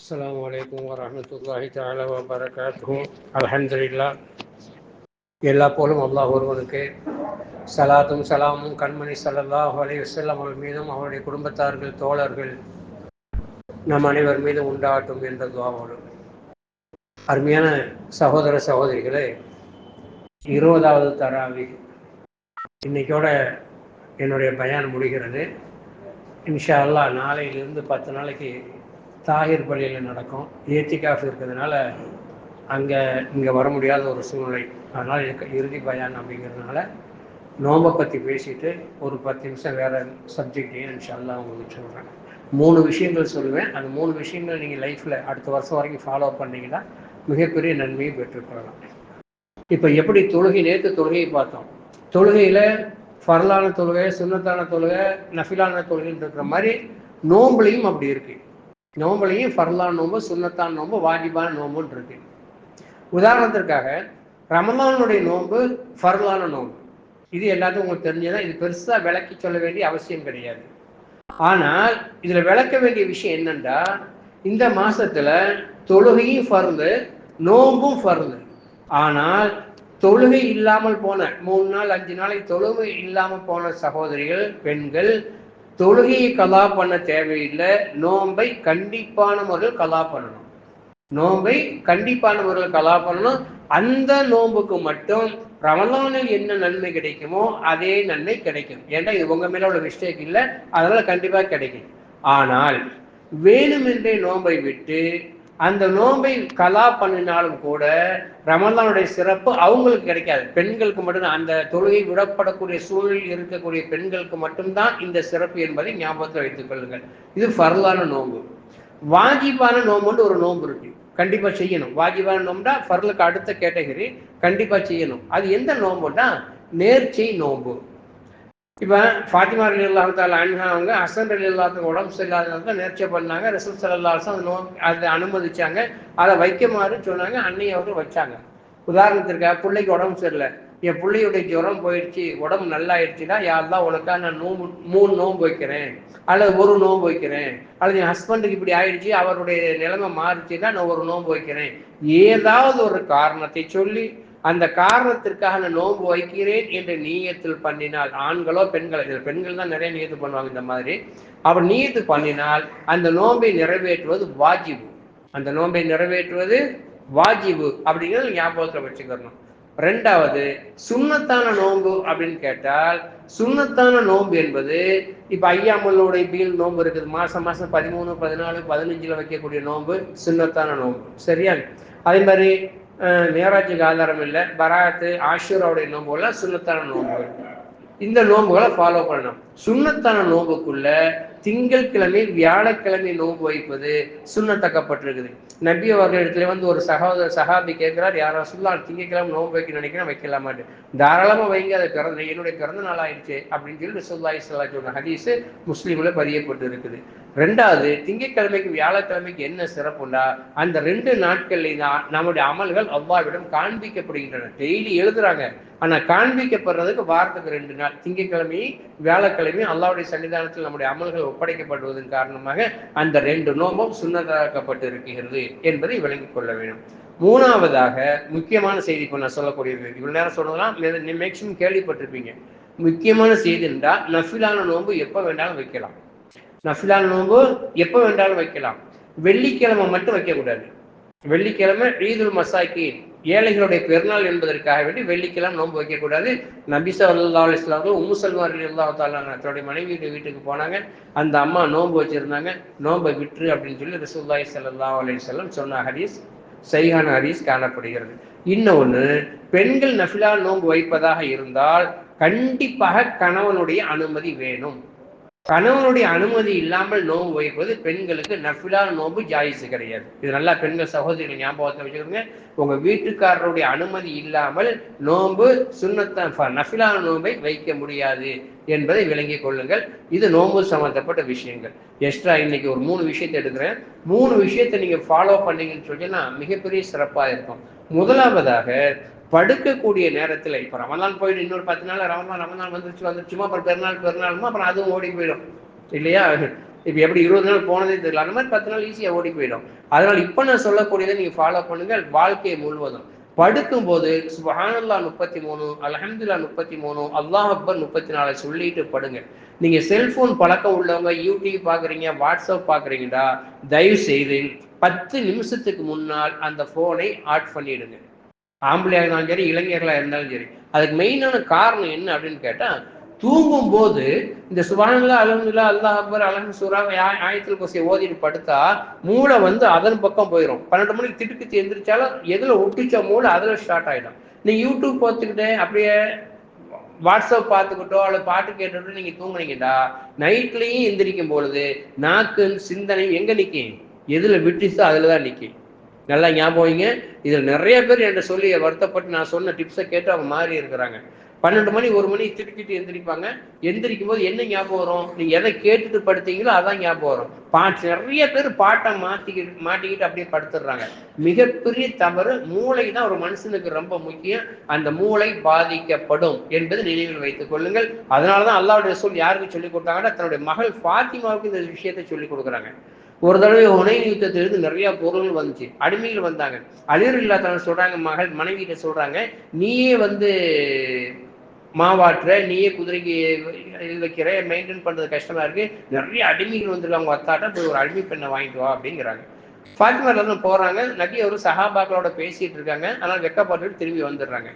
السلام عليكم ورحمة الله تعالى وبركاته. அல்ஹம்துலில்லாஹ். எல்லா போலும் அல்லாஹ் ஒருவனுக்கு சலாத்தும் சலாமும் கண்மணி ஸல்லல்லாஹு அலைஹி வஸல்லம் அவர்கள் மீதும் அவருடைய குடும்பத்தார்கள் தோழர்கள் நம் அனைவர் மீதும் உண்டாகட்டும் என்ற துஆவோடு, அருமையான சகோதர சகோதரிகளே, 20வது தராவீஹ் இன்னைக்கோட என்னுடைய பயான் முடிகிறது. இன்ஷா அல்லாஹ் நாளையிலிருந்து 10 நாளைக்கு தாஹிர் பள்ளியில் நடக்கும். ஏத்திகாஃப் இருக்கிறதுனால இங்கே வர முடியாத ஒரு சூழ்நிலை. அதனால் இறுதி பயான் அப்படிங்கிறதுனால நோம்பை பற்றி பேசிட்டு ஒரு 10 நிமிஷம் வேறு சப்ஜெக்டையும் இன்ஷா அல்லாஹ் உங்களுக்கு சொல்கிறேன். 3 விஷயங்கள் சொல்லுவேன். அந்த 3 விஷயங்கள் நீங்கள் லைஃப்பில் அடுத்த வருஷம் வரைக்கும் ஃபாலோ பண்ணிங்கன்னா மிகப்பெரிய நன்மையை பெற்றுக்கொள்ளலாம். இப்போ எப்படி நேற்று தொழுகையை பார்த்தோம். தொழுகையில் ஃபர்லான தொழுகை, சுன்னத்தான தொழுகை, நஃபிலான தொழுகைன்னு இருக்கிற மாதிரி நோம்புலையும் அப்படி இருக்கு. நோம்புலையும் ஃபர்லான நோம்பு, சுன்னத்தான நோம்பு, வாஜிபான நோம்புன்னு இருக்கு. உதாரணத்திற்காக ரமலானுடைய நோம்பு ஃபர்லான நோம்பு. இது எல்லாத்துக்கும் உங்களுக்கு தெரிஞ்சதான். இது பெருசா விளக்கி சொல்ல வேண்டிய அவசியம் கிடையாது. ஆனால் இதுல விளக்க வேண்டிய விஷயம் என்னன்னா, இந்த மாசத்துல தொழுகையும் ஃபர்லு, நோம்பும் ஃபர்லு. ஆனால் தொழுகை இல்லாமல் போன 3 நாள் 5 நாளைக்கு தொழுகை இல்லாமல் போன சகோதரிகள், பெண்கள் தொழுகையை கலா பண்ண தேவையில்லை. நோம்பை கண்டிப்பான முறையில் கலா பண்ணணும். நோம்பை கண்டிப்பான முறையில் கலா பண்ணணும். அந்த நோம்புக்கு மட்டும் ரமலானில் என்ன நன்மை கிடைக்குமோ அதே நன்மை கிடைக்கும். ஏன்னா இது உங்க மேல உள்ள மிஸ்டேக் இல்லை, அதனால கண்டிப்பா கிடைக்கும். ஆனால் வேணுமென்றே நோம்பை விட்டு அந்த நோம்பை கலா பண்ணினாலும் கூட ரமலானுடைய சிறப்பு அவங்களுக்கு கிடைக்காது. பெண்களுக்கு மட்டும்தான், அந்த தொழுகை விடப்படக்கூடிய சூழலில் இருக்கக்கூடிய பெண்களுக்கு மட்டும்தான் இந்த சிறப்பு என்பதை ஞாபகத்தில் வைத்துக் கொள்ளுங்கள். இது ஃபர்லான நோம்பு. வாஜிபான நோம்புன்னு ஒரு நோம்பு இருக்கு, கண்டிப்பா செய்யணும். வாஜிபான நோம்புனா ஃபர்லுக்கு அடுத்த கேட்டகரி, கண்டிப்பா செய்யணும். அது எந்த நோம்புனா நேர்ச்சை நோம்பு. இப்ப ஃபாத்திமா ரலியல்லாஹு தஆலா அன்ஹா அவங்க ஹசன் ரலியல்லாஹு உடம்பு சரியில்லாதவங்க நேர்ச்சை பண்ணாங்க. ரசூல் ஸல்லல்லாஹு அலைஹி வஸல்லம் அதை அனுமதிச்சாங்க. அதை வைக்குமாறு சொன்னாங்க. அன்னை அவர்கள் வச்சாங்க. உதாரணத்திற்காக பிள்ளைக்கு உடம்பு சரியில்லை, என் பிள்ளையுடைய ஜுரம் போயிடுச்சு, உடம்பு நல்லாயிடுச்சுன்னா, யா அல்லாஹ் உனக்கா நான் 3 நோம்பு வைக்கிறேன், அல்லது 1 நோம்பு வைக்கிறேன், அல்லது என் ஹஸ்பண்டுக்கு இப்படி ஆயிடுச்சு, அவருடைய நிலைமை மாறிச்சுன்னா நான் 1 நோம்பு வைக்கிறேன். ஏதாவது ஒரு காரணத்தை சொல்லி அந்த காரணத்திற்காக நான் நோன்பு வைக்கிறேன் என்று நீயத்தில் பண்ணினால், ஆண்களோ பெண்களோ, இதில் பெண்கள் தான் நிறைய நீயத்து பண்ணுவாங்க இந்த மாதிரி, அவர் நீயத்து பண்ணினால் அந்த நோன்பை நிறைவேற்றுவது வாஜிபு. அந்த நோன்பை நிறைவேற்றுவது வாஜிபு அப்படிங்கிறது ஞாபகத்தில் வச்சுக்கணும். 2வது சுன்னத்தான நோன்பு அப்படின்னு கேட்டால், சுன்னத்தான நோன்பு என்பது இப்ப ஐயாமலுடைய பீல் நோன்பு இருக்குது, மாசம் 13, 14, 15 வைக்கக்கூடிய நோன்பு சுன்னத்தான நோன்பு. சரியா? அதே மாதிரி மேராஜுக்கு ஆதாரம் இல்லை, பராத்து, ஆஷூராவுடைய நோம்புகள்லாம் சுன்னத்தான நோம்புகள். இந்த நோம்புகளை ஃபாலோ பண்ணணும். சுன்னத்தான நோம்புக்குள்ள திங்கட்கிழமை வியாழக்கிழமை நோன்பு வைப்பது சுன்னத்தாக்கப்பட்டிருக்குது. நபி அவர்கள் இடத்துல ஒரு சஹாபி கேட்கிறார், யாரா சொல்லலாம் திங்கட்கிழமை நோன்பு வைக்க நினைக்கிறேன், வைக்கலாமாட்டு. தாராளமா வைங்க, அதை என்னுடைய பிறந்த நாள் ஆயிடுச்சு அப்படின்னு சொல்லி ரசூலுல்லாஹி ஸல்லல்லாஹு அலைஹி வஸல்லம் ஹதீஸ் முஸ்லிம்ல பதியப்பட்டு இருக்குது. 2வது திங்கட்கிழமைக்கு வியாழக்கிழமைக்கு என்ன சிறப்புண்டா, அந்த 2 நாட்கள்ல தான் நம்முடைய அமல்கள் அல்லாஹ்விடம் காண்பிக்கப்படுகின்றன. டெய்லி எழுதுறாங்க, ஆனா காண்பிக்கப்படுறதுக்கு வாரத்துக்கு 2 நாள், திங்கட்கிழமை வியாழக்கிழமை அல்லாஹ்வுடைய சன்னிதானத்தில் நம்முடைய அமல்கள் ஒப்படைக்கப்படுவதன் காரணமாக அந்த 2 நோம்பும் சுன்னத்தாக்கப்பட்டு இருக்கிறது என்பதை விளங்கிக் கொள்ள வேண்டும். 3வதாக முக்கியமான செய்தி இப்ப நான் சொல்லக்கூடியது, இவ்வளவு நேரம் சொன்னதெல்லாம் மேக்சிமம் கேள்விப்பட்டிருப்பீங்க. முக்கியமான செய்தி என்றால், நஃபிலான நோன்பு எப்ப வேண்டாலும் வைக்கலாம். நஃபிலான நோன்பு எப்ப வேண்டாலும் வைக்கலாம். வெள்ளிக்கிழமை மட்டும் வைக்கக்கூடாது. வெள்ளிக்கிழமை ஈதுல் மசாக்கீன், ஏழைகளுடைய பெருநாள் என்பதற்காக வேண்டி வெள்ளிக்கிழமை நோன்பு வைக்கக்கூடாது. நபி ஸல்லல்லாஹு அலைஹி வஸல்லம் உம்மு சல்மா ரலியல்லாஹு தஆலா தன்னுடைய மனைவியுடைய வீட்டுக்கு போனாங்க. அந்த அம்மா நோன்பு வச்சிருந்தாங்க. நோன்பை விட்டுரு அப்படின்னு சொல்லி ரசூலுல்லாஹி ஸல்லல்லாஹு அலைஹி வஸல்லம் சொன்ன ஹதீஸ் சஹீஹான ஹதீஸ் காணப்படுகிறது. இன்னொன்று, பெண்கள் நஃபிலா நோன்பு வைப்பதாக இருந்தால் கண்டிப்பாக கணவனுடைய அனுமதி வேணும். கணவனுடைய அனுமதி இல்லாமல் நோன்பு வைப்பது பெண்களுக்கு நஃபிலா நோன்பு ஜாயிஸ் கிடையாது. இது நல்லா பெண்கள் சகோதரிகள் ஞாபகத்தை வச்சுக்கோங்க. உங்க வீட்டுக்காரருடைய அனுமதி இல்லாமல் நோன்பு நஃபிலான நோன்பை வைக்க முடியாது என்பதை விளங்கிக் கொள்ளுங்கள். இது நோன்பு சம்பந்தப்பட்ட விஷயங்கள். எக்ஸ்ட்ரா இன்னைக்கு ஒரு 3 விஷயத்தை எடுக்கிறேன். 3 விஷயத்தை நீங்க ஃபாலோ பண்ணீங்கன்னு சொன்னா மிகப்பெரிய சிறப்பா இருக்கும். முதலாவதாக, படுக்கக்கூடிய நேரத்தில், இப்போ ரமலான் போயிட்டு இன்னொரு 10 நாள் ரமலான் வந்துருச்சுமா, அப்புறம் பெருநாளுமா, அப்புறம் அதுவும் ஓடி போயிடும் இல்லையா? இப்போ எப்படி 20 நாள் போனதே தெரியல, அந்த மாதிரி 10 நாள் ஈஸியாக ஓடி போயிடும். அதனால இப்போ நான் சொல்லக்கூடியதை நீங்கள் ஃபாலோ பண்ணுங்கள் வாழ்க்கையை முழுவதும். படுக்கும் போது சுப்ஹானல்லாஹ் 33, அல்ஹம்துலில்லாஹ் 33, அல்லாஹ் அக்பர் 34 சொல்லிட்டு படுங்க. நீங்க செல்போன் பழக்கம் உள்ளவங்க யூடியூப் பாக்குறீங்க, வாட்ஸ்அப் பாக்குறீங்கடா, தயவு செய்து 10 நிமிஷத்துக்கு முன்னால் அந்த போனை ஆட் பண்ணிடுங்க. ஆம்பளையாக இருந்தாலும் சரி, இளைஞர்களா இருந்தாலும் சரி. அதுக்கு மெயினான காரணம் என்ன அப்படின்னு கேட்டா, தூங்கும் போது இந்த சுப்ஹானல்லாஹ் அல்ஹம்துலில்லாஹ் அல்லாஹ் அக்பர் அல்ஹம்து சூரா ஆயத்துல் குர்சி ஓதிட்டு படுத்தா மூளை வந்து அதன் பக்கம் போயிடும். 12 மணிக்கு திடுக்கிட்டு எந்திரிச்சாலும் எதுல ஒட்டிச்ச மூளை அதுல ஸ்டார்ட் ஆயிடும். நீ யூடியூப் பார்த்துக்கிட்டே அப்படியே வாட்ஸ்அப் பார்த்துக்கிட்டோ அல்லது பாட்டு கேட்டுக்கிட்டோ நீங்க தூங்குனீங்கடா, நைட்லயும் எந்திரிக்கும் பொழுது நாக்கு சிந்தனை எங்க நிற்கும்? எதுல விட்டுச்சோ அதுலதான் நிற்கும். நல்லா ஞாபகம். இதில் நிறைய பேர் என்கிட்ட சொல்லி வருத்தப்பட்டு நான் சொன்ன டிப்ஸை கேட்டு அவங்க மாறி இருக்கிறாங்க. 12 மணி 1 மணி திடுக்கிட்டு எந்திரிப்பாங்க. எந்திரிக்கும் போது என்ன ஞாபகம் வரும்? நீங்க எதை கேட்டுட்டு படுத்தீங்களோ அதான் ஞாபகம் வரும். நிறைய பேர் பாட்டை மாட்டிக்கிட்டு அப்படியே படுத்துடுறாங்க. மிகப்பெரிய தவறு. மூளை தான் ஒரு மனுஷனுக்கு ரொம்ப முக்கியம். அந்த மூளை பாதிக்கப்படும் என்பது நினைவில் வைத்துக் கொள்ளுங்கள். அதனாலதான் அல்லாஹ்வுடைய ரசூல் யாருக்கு சொல்லிக் கொடுத்தாங்கன்னா தன்னுடைய மகள் ஃபாத்திமாவுக்கு இந்த விஷயத்தை சொல்லிக் கொடுக்குறாங்க. ஒரு தடவை ஹுனைன் யுத்தத்திலிருந்து நிறைய பொருள் வந்துச்சு, அடிமைகள் வந்தாங்க. அலி ரலியல்லாஹு சொல்றாங்க, மனைவிட்ட சொல்றாங்க, நீயே வந்து மாவாட்டுற, நீயே குதிரைக்கு வைக்கிற, மெயின்டைன் பண்றது கஷ்டமா இருக்கு, நிறைய அடிமைகள் வந்துருக்காங்க, வத்தாட்ட போய் ஒரு அடிமை பெண்ணை வாங்கிட்டு வா அப்படிங்கிறாங்க. ஃபாத்திமா போறாங்க. நபி அவரு சஹாபாக்களோட பேசிட்டு இருக்காங்க. ஆனால் வெக்கப்பட்டு திரும்பி வந்துடுறாங்க.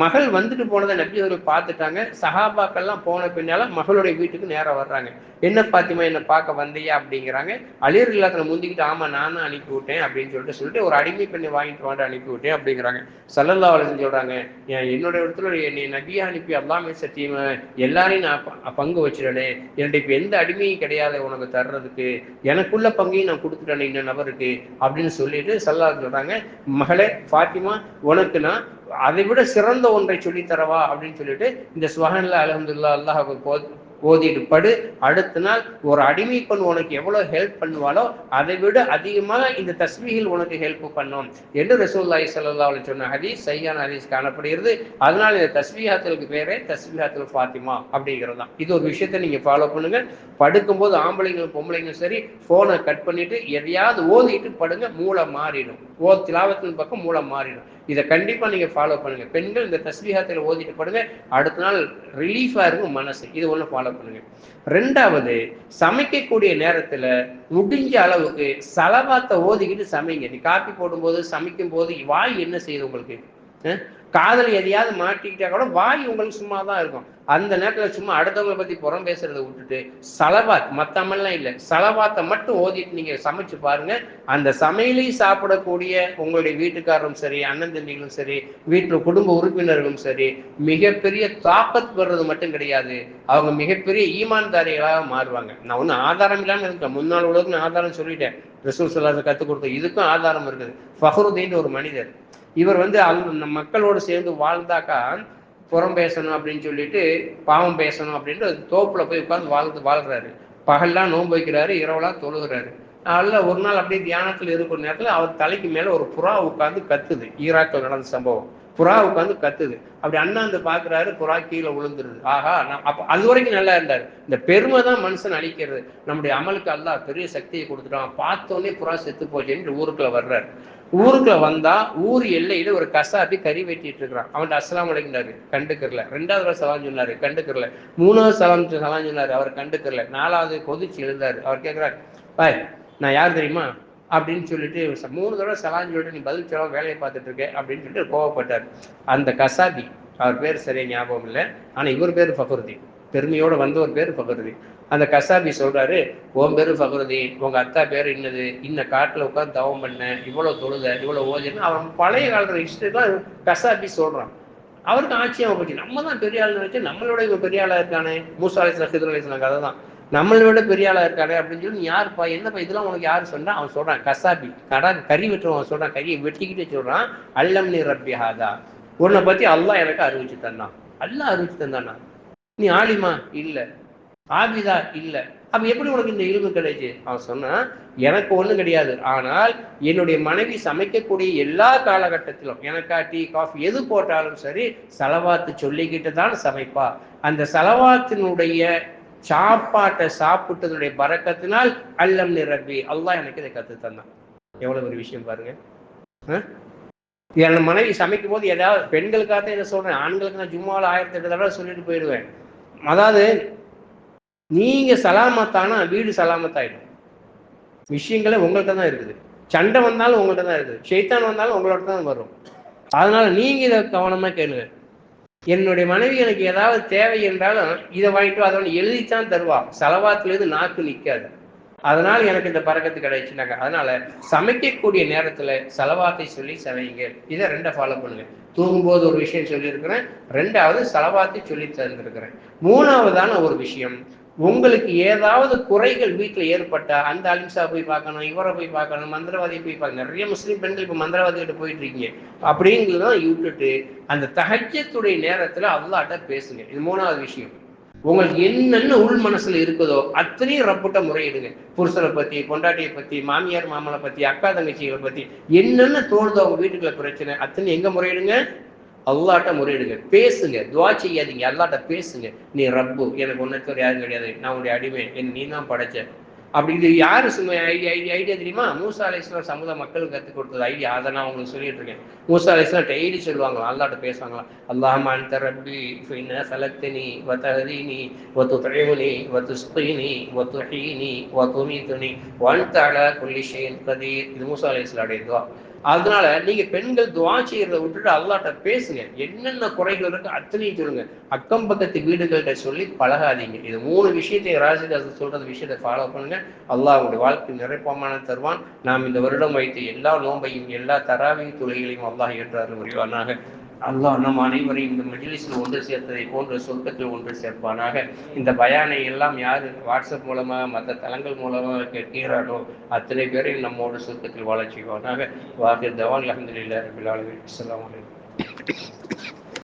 மகள் வந்துட்டு போனதை நபி அவர்கள் பார்த்துட்டாங்க. சஹாபாக்கள்லாம் போன பின்னால மகளுடைய வீட்டுக்கு நேரம் வர்றாங்க. என்ன ஃபாத்திமா என்ன பார்க்க வந்தியா அப்படிங்கிறாங்க. அலி ரலியல்லாஹு முந்திக்கிட்டு ஆமா நானும் அனுப்பி விட்டேன் அப்படின்னு சொல்லிட்டு ஒரு அடிமை பெண்ணை வாங்கிட்டு வாண்டு அனுப்பி விட்டேன் அப்படிங்கிறாங்க. ஸல்லல்லாஹு அலைஹி வஸல்லம் சொல்றாங்க, என்னோட இடத்துல நீ நபியா அனுப்பி அல்லாஹ்வே சத்தியமா எல்லாரையும் நான் பங்கு வச்சிடலே, என்னுடைய இப்ப எந்த அடிமையும் கிடையாது உனக்கு தர்றதுக்கு, எனக்குள்ள பங்கையும் நான் கொடுத்துட்டேன் இந்த நபருக்கு அப்படின்னு சொல்லிட்டு ஸல்லல்லாஹு சொல்றாங்க, மகளே ஃபாத்திமா உனக்கு நான் அதை விட சிறந்த ஒன்றை சொல்லி தரவா அப்படின்னு சொல்லிட்டு இந்த சுப்ஹானல்லாஹ் அல்ஹம்துலில்லாஹ் அல்லாஹ் ஓதிட்டு படு. அடுத்த நாள் ஒரு அடிமை பெண் உனக்கு எவ்வளவு ஹெல்ப் பண்ணுவாளோ அதை விட அதிகமாக இந்த தஸ்பீஹில் உனக்கு ஹெல்ப் பண்ணும் என்று ரசூலுல்லாஹி ஸல்லல்லாஹு அலைஹி சொன்ன ஹதீஸ் சஹீஹான ஹதீஸ் காணப்படுகிறது. அதனால இந்த தஸ்பீஹாத்துக்கு பேரே தஸ்பீஹாத்துல் ஃபாத்திமா அப்படிங்கிறது தான். இது ஒரு விஷயத்தை நீங்க ஃபாலோ பண்ணுங்க. படுக்கும்போது ஆம்பளைங்களும் பொம்பளைங்களும் சரி போனை கட் பண்ணிட்டு எதையாவது ஓதிட்டு படுங்க. மூளை மாறிடும். திலாவத்தின் பக்கம் மூளை மாறிடும். இதை கண்டிப்பா நீங்க ஃபாலோ பண்ணுங்க. பெண்கள் இந்த தஸ்பீஹாத்துல ஓதிட்டு படுங்க. அடுத்த நாள் ரிலீஃபா இருக்கும் மனசு. இது ஒண்ணு ஃபாலோ பண்ணுங்க. ரெண்டாவது, சமைக்கக்கூடிய நேரத்துல முடிஞ்ச அளவுக்கு சலவாத்தை ஓதிக்கிட்டு சமைங்க. நீ காப்பி போடும்போது சமைக்கும் போது வாய் என்ன செய்யுது உங்களுக்கு? காதல் எதையாவது மாட்டிக்கிட்டா கூட வாய் உங்களுக்கு சும்மா தான் இருக்கும். அந்த நேரத்துல சும்மா அடுத்தவங்களை பத்தி புறம் பேசுறதை விட்டுட்டு சலவாத், மத்தமெல்லாம் இல்லை, சலவாத்தை மட்டும் ஓதிட்டு நீங்க சமைச்சு பாருங்க. அந்த சமையலையும் சாப்பிடக்கூடிய உங்களுடைய வீட்டுக்காரரும் சரி, அண்ணன் தம்பிகளும் சரி, வீட்டுல குடும்ப உறுப்பினர்களும் சரி மிகப்பெரிய தாக்கத் வர்றது மட்டும் கிடையாது, அவங்க மிகப்பெரிய ஈமான்தாரிகளாக மாறுவாங்க. நான் ஒன்னும் ஆதாரம் இல்லாம இருக்கேன், முன்னாள் உலகம் ஆதாரம் சொல்லிட்டேன். ரசூல் ஸல்லல்லாஹு அலைஹி கத்துக் கொடுத்த இதுக்கும் ஆதாரம் இருக்குது. ஃபஹ்ருதீன் ஒரு மனிதர், இவர் வந்து மக்களோடு சேர்ந்து வாழ்ந்தாக்கா புறம் பேசணும் அப்படின்னு சொல்லிட்டு பாவம் பேசணும் அப்படின்ட்டு தோப்புல போய் உட்கார்ந்து வாழ்றாரு. பகல்லாம் நோன்பு வைக்கிறாரு, இரவெல்லாம் தொழுகிறாரு. அதனால ஒரு நாள் அப்படியே தியானத்துல இருக்கிற நேரத்துல அவர் தலைக்கு மேல ஒரு புறா உட்கார்ந்து கத்துது. ஈராக்கில் நடந்த சம்பவம். புறா உட்காந்து கத்துது. அப்படி அண்ணாந்து பாக்குறாரு, புறா கீழே விழுந்துருது. ஆஹா, அப்ப அது வரைக்கும் நல்லா இருந்தாரு. இந்த பெருமை தான் மனுஷன் அழிக்கிறது. நம்முடைய அமலுக்கு அல்லாஹ் பெரிய சக்தியை கொடுத்துட்டான். பார்த்தோன்னே புறா செத்து போச்சுன்னு ஊருக்குள்ள வர்றாரு. ஊருக்குள்ள வந்தா ஊர் எல்லையில ஒரு கசாப்பி கறி வெட்டிட்டு இருக்கிறான். அவன்கிட்ட அஸ்ஸலாமு அலைக்கும்னாரு, கண்டுக்கறல. 2வது சலாம் சொன்னாரு, கண்டுக்கறல. 3வது சலாம் சொன்னாரு, அவர் கண்டுக்கறல. 4வது கொதிச்சு எழுந்தாரு. அவர் கேட்கிறாரு, பாய் நான் யார் தெரியுமா அப்படின்னு சொல்லிட்டு 3 தடவை சலாம் சொல்லிட்டு நீ பதில் சொல்ல வேலையை பார்த்துட்டு இருக்க அப்படின்னு சொல்லிட்டு கோவப்பட்டார். அந்த கசாபி, அவர் பேர் சரியா ஞாபகம் இல்லை, ஆனா இவர் பேர் ஃபக்ருதீன், பெருமையோட வந்த ஒரு பேர் ஃபக்ருதீன். அந்த கசாபி சொல்றாரு, உன் பேரு ஃபக்ருதீன், உங்க அத்தா பேரு இன்னது, இன்ன காட்டுல உட்காந்து தவம் பண்ண, இவ்வளவு தொழுத, இவ்வளவு ஓஜன்னு அவன் பழைய காலத்துல ஹிஸ்டரிலாம் கசாபி சொல்றான். அவருக்கு ஆட்சியாக போச்சு. நம்ம தான் பெரிய ஆள் நினைச்சு நம்மளோட இவன் பெரிய ஆளா இருக்கானே, மூசா அலைஹிஸ்ஸலாம் ஹித்ர் அலைஹிஸ்ஸலாம் கதை தான், நம்மளை விட பெரிய ஆளா இருக்காரு அப்படின்னு சொல்லி, யாருப்பா என்னப்பா இதெல்லாம் உனக்கு யாரு சொன்னா? அவன் சொல்றான், கசாபி கறி வெட்டுறவன் சொல்றான், கறியை வெட்டிக்கிட்டே சொல்றான், அல்லம்னி ரப்பி ஹாதா, உன்னை பத்தி அல்லாஹ் எனக்கு அறிவிச்சு தந்தான். அல்லாஹ் அறிவிச்சு தந்தானா? நீ ஆலிமா இல்ல, ஆபிதா இல்ல, அப்ப எப்படி உனக்கு இந்த இல்மு கிடைச்சு? அவன் சொன்னா, எனக்கு ஒண்ணும் கிடையாது, ஆனால் என்னுடைய மனைவி சமைக்கக்கூடிய எல்லா காலகட்டத்திலும் எனக்கா டீ காஃபி எது போட்டாலும் சரி சலவாத்து சொல்லிக்கிட்டு தான் சமைப்பா. அந்த சலவாத்தினுடைய சாப்பாட்டை சாப்பிட்டதுடைய பரக்கத்தினால் அல்லம் நிரப்பி அல்லாஹ் எனக்கு இதை கற்று தந்தான். எவ்வளவு ஒரு விஷயம் பாருங்க. என் மனைவி சமைக்கும் போது ஏதாவது பெண்களுக்காக இதை சொல்றேன், ஆண்களுக்கு நான் ஜும்மாவில் 1008 தடவை சொல்லிட்டு போயிடுவேன். அதாவது நீங்க சலாமத்தானா வீடு சலாமத்தாயிடும். விஷயங்களே உங்கள்கிட்ட தான் இருக்குது. சண்டை வந்தாலும் உங்கள்கிட்ட தான் இருக்குது, ஷைத்தான் வந்தாலும் உங்களோட தான் வரும். அதனால நீங்க இதை கவனமா கேளுங்க. என்னுடைய மனைவி எனக்கு ஏதாவது தேவை என்றாலும் இதை வாங்கிட்டு அதோட எழுதித்தான் தருவா. செலவாத்துலேருந்து நாக்கு நிற்காது. அதனால எனக்கு இந்த பறக்கத்து கிடைச்சுனாங்க. அதனால சமைக்கக்கூடிய நேரத்துல செலவாத்தை சொல்லி சமைங்க. இதை 2 ஃபாலோ பண்ணுங்க. தூங்கும்போது ஒரு விஷயம் சொல்லியிருக்கிறேன், 2வது செலவாத்தை சொல்லி தந்திருக்கிறேன். 3வதான ஒரு விஷயம், உங்களுக்கு ஏதாவது குறைகள் வீட்டில் ஏற்பட்டா அந்த அலிம்சா போய் பார்க்கணும், இவரை போய் பார்க்கணும், மந்திரவாதியை போய் பார்க்கணும். நிறைய முஸ்லீம் பெண்கள் இப்போ மந்திரவாதிகிட்ட போயிட்டு இருக்கீங்க. அப்படிங்கிறதான் விட்டுட்டு அந்த தஹஜ்ஜத்துடைய நேரத்துல அல்லாஹ்ட்ட பேசுங்க. இது 3வது விஷயம். உங்களுக்கு என்னென்ன உள் மனசுல இருக்குதோ அத்தனையும் ரப்புட்ட முறையிடுங்க. புருஷனை பத்தி, பொண்டாட்டியை பத்தி, மாமியார் மாமனை பத்தி, அக்கா தங்கச்சிகளை பத்தி என்னென்ன தோணுதோ அவங்க வீட்டுக்குள்ள பிரச்சனை அத்தனை எங்க முறையிடுங்க? அல்லாட்ட முறையிடுங்க. பேசுங்க, துவா செய்யாதீங்க, அல்லாட்ட பேசுங்க. நீ ரப்பு, எனக்கு ஒன்னத்தோடு யாரும் கிடையாது, நான் உன்னுடைய அடிமை, நீ தான் படைச்ச. அப்படி இது யாரு ஐடியா தெரியுமா? மூசா அலைஹிஸ்ஸலாம் சமுதாய மக்களுக்கு கற்றுக் கொடுத்தது ஐடியா. அதை நான் உங்களுக்கு சொல்லிட்டு இருக்கேன். மூசா அலைஹிஸ்ஸலாம் டெய்லி சொல்லுவாங்களா, அல்லாட்ட பேசுவாங்களா, அல்லாஹும்ம அன்த ரப்பி ஃபஇன்ன ஸலக்தனி வ தஹதீனி வ துத்இமுனி வ துஸ்கீனி வ துஹீனி வ துமீதுனி வ அன்த அலா குல்லி ஷைஇன் கதீர். இது மூசா அலைஹிஸ்ஸலாமுடைய துஆ. அதனால நீங்க பெண்கள் துவா செய்யறதை விட்டுட்டு அல்லாட்ட பேசுங்க. என்னென்ன குறைகள் இருக்கு அத்தனையும் சொல்லுங்க. அக்கம் பக்கத்து வீடுகள்கிட்ட சொல்லி பழகாதீங்க. இது 3 விஷயத்தை ராஜிதா சொல்றது விஷயத்தை ஃபாலோ பண்ணுங்க. அல்லாஹ் உங்களுடைய வாழ்க்கை நிறைப்பமான தருவான். நாம் இந்த வருடம் வைத்து எல்லா நோம்பையும் எல்லா தராவி தொழுகைகளையும் அல்லாஹ் ஏற்றாரு புரிவானாக. அல்லாஹ் நம் அனைவரையும் இந்த மஜ்லிஸில் ஒன்று சேர்த்ததை போன்ற சொர்க்கத்தில் ஒன்று சேர்ப்பானாக. இந்த பயானை எல்லாம் யார் வாட்ஸ்அப் மூலமாக மற்ற தளங்கள் மூலமாக கேட்கிறாரோ அத்தனை பேரையும் நம்மோடு சொர்க்கத்தில் வாழ செய்வானாக. வாஹிர் தவான் அல்ஹம்துலில்லாஹி ரப்பில் ஆலமீன். அஸ்ஸலாமு அலைக்கும்.